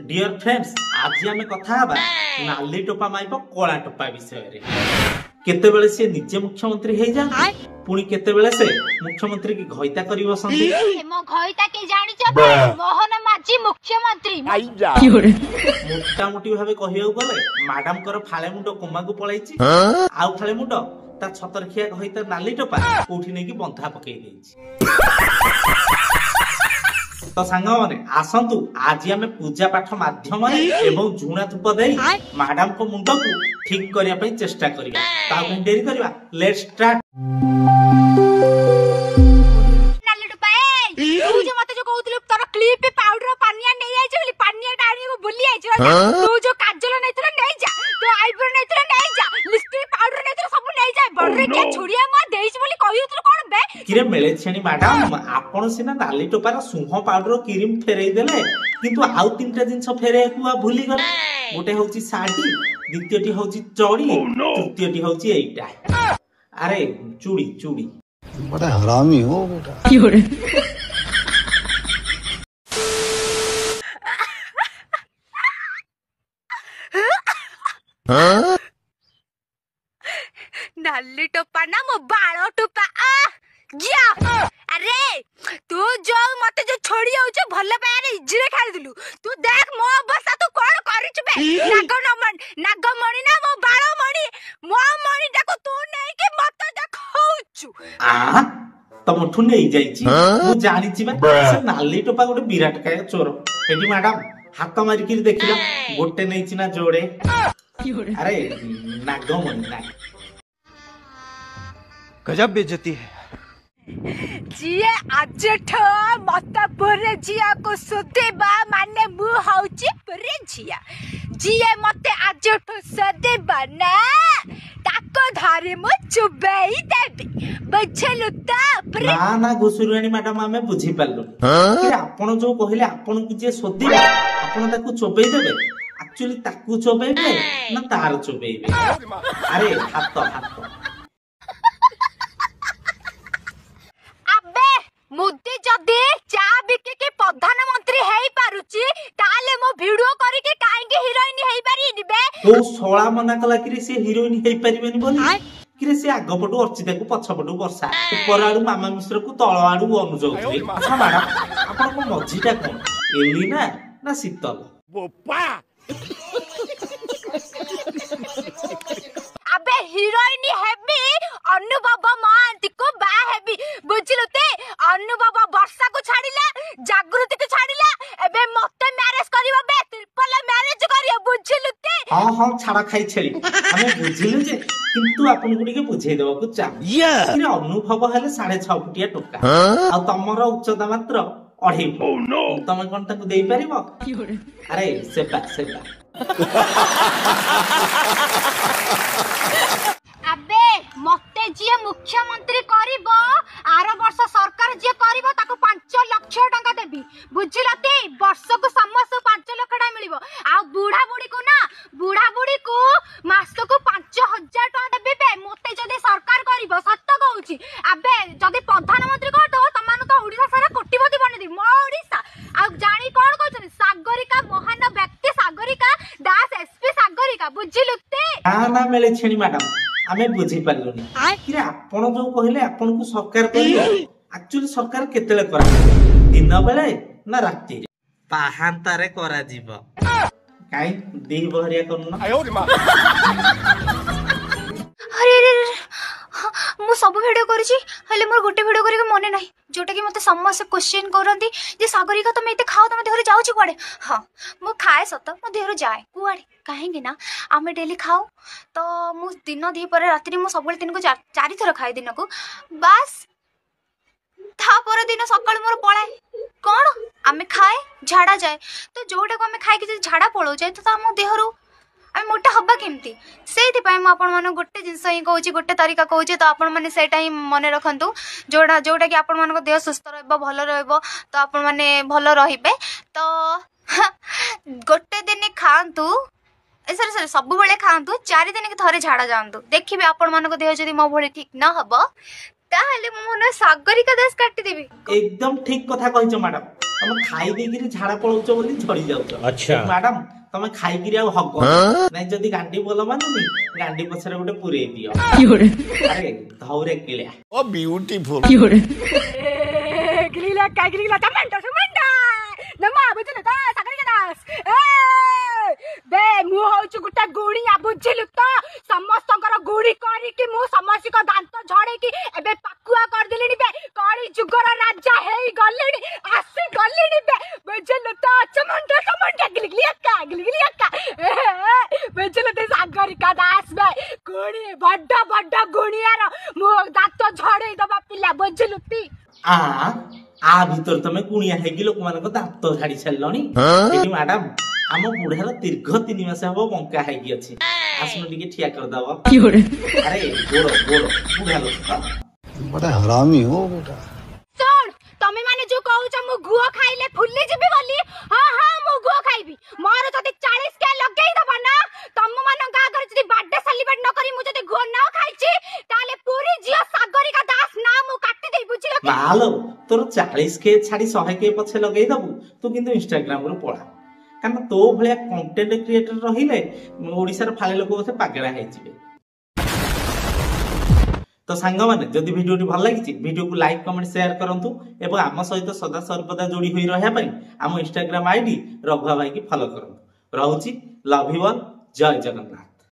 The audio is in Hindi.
डियर फ्रेंड्स आज आम कथा नाली टोपा माइब कला टोपा विषय केतेबेले से निजे मुख्यमंत्री हो जा पुणी केतेबेले से मुख्यमंत्री की घइता करी बसंती मो घइता के जानि छ मोहन माझी मुख्यमंत्री मोटा मोटी भाबे कहियो गले मैडम कर फाळे मुंडो कोमा को पळाइछि आउ फाळे मुंडो ता छतरखिया घइता नाली टोपा कोठी नै की बंधा पकई देछि। तो सांग माने आसंतु आज आमे पूजा पाठ माध्यम एवं झुणा धूप देई मैडम को मुंड को ठीक करिया पई चेष्टा करिया ता को देरी करबा लेट्स स्टार्ट। नाली टोपा तू जो मते जो कहउतलु तोर क्लिप पे पाउडर पानिया नै आइ छै बोली पानिया टाणी को भूली आइ छै तू जो काजल नै तोर नै जा तू आईब्रो नै तोर नै जा लिपस्टिक पाउडर नै तोर सब नै जा बडरे के छोड़िया म देइछ बोली कहउतलु कोन बे किरे मिले छेनी मैडम आपण सिना नाली टोपार सुह पाउडर क्रीम फेरई देले किंतु आउ तीनटा जिंस फेरे को भूली गले गोटे होची साड़ी द्वितीयटी होची चौड़ी तृतीयटी होची एइटा अरे चूड़ी चूड़ी बड़ा हरामी हो बेटा। नाली टोपा ना मो बाଳ टोपा आ अरे तू जो मते जो छोड़ी आउ छ भले पारे इजरे खाइ दिलु तू देख मो अवस्था तू कोन करि छ बे नागमणि ना मो बाळ मणि देखो तू नै के मते देखौछु आ तमठु नै जाईची मु जानि छी बे से नाली टोपा गोटे विराट काय चोर एटी मैडम हाथ मारी के देखिला गोटे नै छी ना जोड़े अरे नागमणि ना गजब बेइज्जती है जिए आजठ मत पुरे जिया को सुदेबा माने मु हौची पुरे जिया जिए मते आजठ सुदेबा ना ताको धरे मु चुबई देबी बछलु ता ना ना घुसुराणी मैडम हमें बुझी पालु कि आपण जो कहिले आपण को जे सोदिबा आपण ताको चोबई देबे एक्चुअली ताको चोबईबे ना तार चोबईबे अरे हाथ हाथ मुद्दे जदे चा बिके के प्रधानमंत्री हेई पारुची ताले मो वीडियो करी के काहे के हीरोइन हेई पारी निबे तो सोळा मना कला कि से हीरोइन हेई पारिबेनी बोली कि से आग पटु अर्चिता को पछ पटु वर्षा ऊपर आडू मामा मिश्र को तळ आडू अनुजौथि अच्छा मैडम आपण को मझीटा कोन एलिना ना शीतल बोपा अबे हीरोइन हेबी अनुभव महांती को बा हेबी बुझिलु ते अनुभव वर्षा को छाडिला जागृति को छाडिला एबे मते मैरिज करिवो बे ट्रिपल मैरिज करियो बुझिलु ते हां हां छाड़ा खाई छेली हमें बुझिलु जे किंतु आपण गुडी के बुझाई देबा को चा कि अनुभव हेले 6.5 फुटिया टोका आ तमर उच्चता मात्र 2.5 फुट तमे कोन ताकू देई परिबो अरे सेबा अबे मते जे मुख्यमंत्री करिवो आरो वर्ष सरकार जे करिवो ताको 5 लाख टका देबी बुझिलते वर्ष को समस्त 5 लाख टका मिलिवो आ बुढ़ा बुढ़ी को मास को 5000 टका देबे बे मते जदे सरकार करिवो सत्य कहूची अबे जदे प्रधानमंत्री करतो तमानु तो ओडिसा सारा कोटिपति बने दी मो ओडिसा आ जानी कोन कहछन सागरिका महान व्यक्ति सागरिका दास एसपी सागरिका बुझिलते ना मिले छेनी मैडम हमें बुझी पालुनी कि आपण जो कहले आपण को सरकार करियो एक्चुअली सरकार केतेले करा दिन बेले ना राती पाहांतारे करा जीव काई दी बहरिया करनु अरे मु सब वीडियो करिछि हले मोर गोटे वीडियो करी के मने नाही जोटा कि मते समस्त क्वेश्चन करंती जे सागरिका तुम एते खाओ तुम देहरे जाउ छी कुआडे हां मु खाए सत मु देहरे जाए कुआडे काहेंगे ना आमे डेली खाओ तो मु दिन दी पर रात्रि मु सबले दिन को 4 थर खाए दिन को बस था पर दिन सकाळ मोर पळाए कोन आमे खाए झाड़ा जाए तो जोटा को आमे खाए कि झाड़ा पळो जाए तो हम देहरु आमे मोटा हब्बा केमती सेति पय म आपण मन गोटे जिंस ही कहूची गोटे तरीका कहूची तो आपण माने सेटा ही मने रखंतु जोटा कि आपण मन को देह सुस्त रहबो भलो रहबो तो आपण माने भलो रहिबे तो गोटे दिन खांतु सर सब बेले खांतु 4 दिन के थरे झाड़ा जांतु देखिबे आपण मन को देह जदी मो भली ठीक न हबो ताहले मु मन सागरिका दास काटी देबी एकदम ठीक कथा कहिছো मैडम ତମେ ଖାଇ ଦେଇକିରି ଝାଡା ପଳଉଛ ବୋଲି ଝଡି ଯାଉଛ। ଆଚ୍ଛା। ମ୍ୟାଡାମ ତମେ ଖାଇକିରି ଆଉ ହଗ ନାଇଁ, ଯଦି ଗାଣ୍ଡି ଭଲ ମାନୁନି ଗାଣ୍ଡି ପଛରେ ଗୋଟେ ପୁରେଇ ଦିଅ। ଆରେ ଧଉରେ କିଳିଆ। Oh beautiful Grilla, grilla, tamanta, tamanta. Nama, buଝିଲୁ ତ ସାଗରିକା ଦାସ। ବେ ମୁଁ ହଉଛି ଗୋଟେ ଗୁଣିଆ ବୁଝିଲୁ ତ, ସମସ୍ତଙ୍କର ଗୁଣି କରିକି ମୁଁ ସମସ୍ତଙ୍କ ଦାନ୍ତ ଝଡେଇକି ଏବେ ପାକୁଆ କରିଦେଲିଣି ବେ, କଳି ଯୁଗର ରାଜା ହେଇ ଗଲିଣି, ଆସି ଗଲିଣି ବେ, ବୁଝିଲୁ ତ ଚମଣ୍ଟା ଚମଣ୍ଟା ଗିଲିଗିଲିଆକା ବୁଝିଲୁ ତ ସାଗରିକା ଦାସ ବେ, ଗୁଣି ବଡ ବଡ ଗୁଣିଆର ମୁଁ ଦାନ୍ତ ଝଡେଇ ଦବା ପିଲା, ବୁଝିଲୁ ତି। ଆ ଭିତରେ ତମେ କୁଣିଆ ହେଇକି ଲୋକମାନଙ୍କ ଦାନ୍ତ ଝାଡି ସାରିଲଣି। ଏଠି ମ୍ୟାଡାମ ଆମ ବୁଢାର ଦୀର୍ଘ 3 ମାସ ହବ ବଙ୍କା ହେଇକି ଅଛି, ଆସୁନ ଟିକେ ଠିଆ କରିଦବ। ଆରେ ଗୋଡ ବୁଢା ଲୋକ। बड़ा हरामी हो बेटा। ଶୁଣ ତମେ ମାନେ ଯୋଉ କହୁଛ ମୁଁ ଗୁଅ ଖାଇଲେ ଫୁଲି ଯିବି ବୋଲି, ହଁ ମୁଁ ଗୁଅ ଖାଇବି। ମୋର ଯଦି 40K ଲଗେଇଦବ ନା, ତମ ମାନଙ୍କ ଆଗରେ ଯଦି ବାର୍ଥଡେ ସେଲିବ୍ରେଟ ନ କରି ମୁଁ ଯଦି ଗୁଅ ନ ଖାଇଛି, ତାହେଲେ ପୁରୀ ଝିଅ ସାଗରିକା ଦାସ ନା ମୁଁ କାଟି ଦେଇ, ବୁଝିଲ କି? ମାଲୋ ତୋର 40K ଛାଡି 100K ପଛେ ଲଗେଇଦବୁ, ତୁ କିନ୍ତୁ ଇନଷ୍ଟାଗ୍ରାମରୁ ପଳା। କାରଣ ତୋ ଭଳିଆ କଣ୍ଟେଣ୍ଟ କ୍ରିଏଟର ରହିଲେ ଓଡିଶାର ଫାଳେ ଲୋକ ବୋଧେ ପାଗଳା ହେଇଯିବେ। ତ ସାଙ୍ଗମାନେ ଯଦି ଭିଡିଓଟି ଭଲ ଲାଗିଛି ଭିଡିଓକୁ ଲାଇକ୍ କମେଣ୍ଟ ସେୟାର କରନ୍ତୁ ଏବଂ ଆମ ସହିତ ସଦା ସର୍ବଦା ଯୋଡ଼ି ହୋଇ ରହିବା ପାଇଁ ଆମ ଇନଷ୍ଟାଗ୍ରାମ ଆଇଡି ରଘୁଆ ଭାଇକି ଫଲୋ କରନ୍ତୁ। ରହୁଛି, ଲଭ୍ ୟୁ ଅଲ୍, ଜୟ ଜଗନ୍ନାଥ।